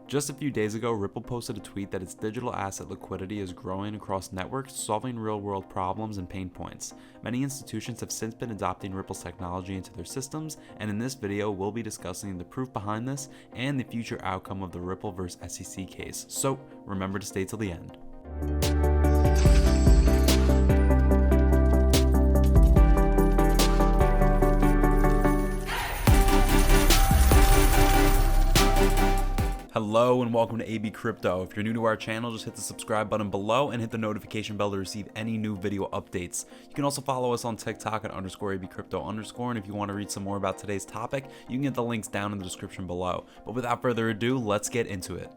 Just a few days ago, Ripple posted a tweet that its digital asset liquidity is growing across networks, solving real-world problems and pain points. Many institutions have since been adopting Ripple's technology into their systems, and in this video, we'll be discussing the proof behind this and the future outcome of the Ripple vs SEC case. So remember to stay till the end. Hello and welcome to ABCrypto. If you're new to our channel, just hit the subscribe button below and hit the notification bell to receive any new video updates. You can also follow us on TikTok at _ABCrypto_, and if you want to read some more about today's topic, you can get the links down in the description below. But without further ado, let's get into it.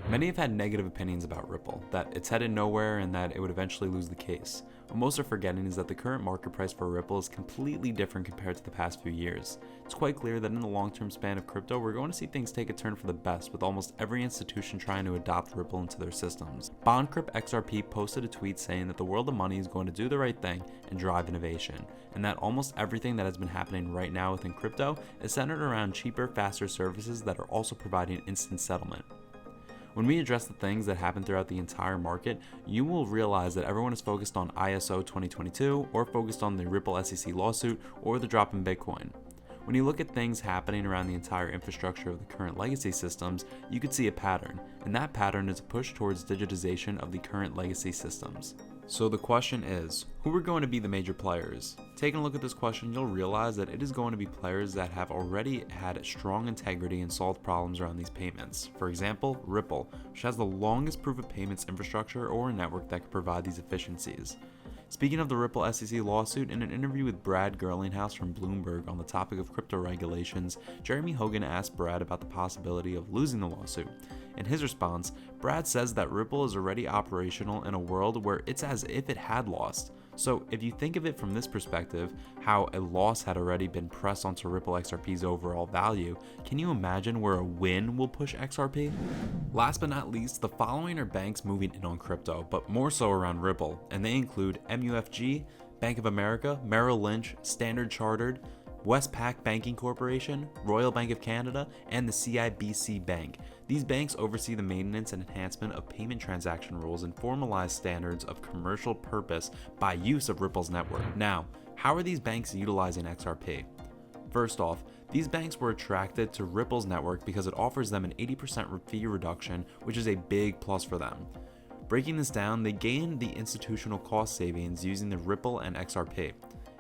Many have had negative opinions about Ripple, that it's headed nowhere and that it would eventually lose the case. What most are forgetting is that the current market price for Ripple is completely different compared to the past few years. It's quite clear that in the long-term span of crypto, we're going to see things take a turn for the best, with almost every institution trying to adopt Ripple into their systems. XRP posted a tweet saying that the world of money is going to do the right thing and drive innovation, and that almost everything that has been happening right now within crypto is centered around cheaper, faster services that are also providing instant settlement. When we address the things that happen throughout the entire market, you will realize that everyone is focused on ISO 2022 or focused on the Ripple SEC lawsuit or the drop in Bitcoin. When you look at things happening around the entire infrastructure of the current legacy systems, you could see a pattern, and that pattern is a push towards digitization of the current legacy systems. So the question is, who are going to be the major players? Taking a look at this question, you'll realize that it is going to be players that have already had strong integrity and solved problems around these payments. For example, Ripple, which has the longest proof of payments infrastructure or a network that can provide these efficiencies. Speaking of the Ripple SEC lawsuit, in an interview with Brad Gerlinghouse from Bloomberg on the topic of crypto regulations, Jeremy Hogan asked Brad about the possibility of losing the lawsuit. In his response, Brad says that Ripple is already operational in a world where it's as if it had lost. So if you think of it from this perspective, how a loss had already been pressed onto Ripple XRP's overall value, can you imagine where a win will push XRP? Last but not least, the following are banks moving in on crypto, but more so around Ripple, and they include MUFG, Bank of America, Merrill Lynch, Standard Chartered, Westpac Banking Corporation, Royal Bank of Canada, and the CIBC Bank. These banks oversee the maintenance and enhancement of payment transaction rules and formalize standards of commercial purpose by use of Ripple's network. Now, how are these banks utilizing XRP? First off, these banks were attracted to Ripple's network because it offers them an 80% fee reduction, which is a big plus for them. Breaking this down, they gain the institutional cost savings using the Ripple and XRP.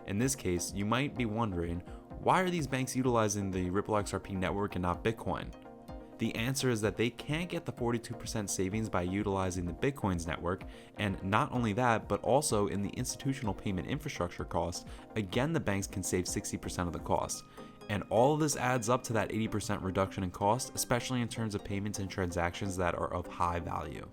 In this case, you might be wondering, why are these banks utilizing the Ripple XRP network and not Bitcoin? The answer is that they can't get the 42% savings by utilizing the Bitcoin's network, and not only that, but also in the institutional payment infrastructure cost, again the banks can save 60% of the cost. And all of this adds up to that 80% reduction in cost, especially in terms of payments and transactions that are of high value.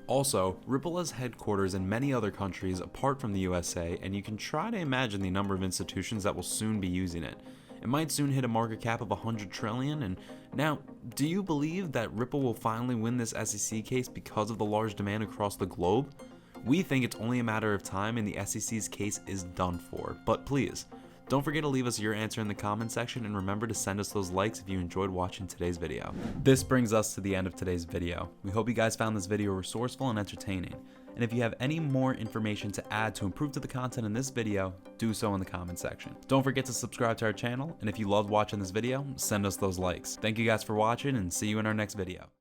Also, Ripple has headquarters in many other countries apart from the USA, and you can try to imagine the number of institutions that will soon be using it. It might soon hit a market cap of 100 trillion, and now, do you believe that Ripple will finally win this SEC case because of the large demand across the globe? We think it's only a matter of time and the SEC's case is done for, but please, don't forget to leave us your answer in the comment section, and remember to send us those likes if you enjoyed watching today's video. This brings us to the end of today's video. We hope you guys found this video resourceful and entertaining. And if you have any more information to add to improve to the content in this video, do so in the comment section. Don't forget to subscribe to our channel, and if you loved watching this video, send us those likes. Thank you guys for watching, and see you in our next video.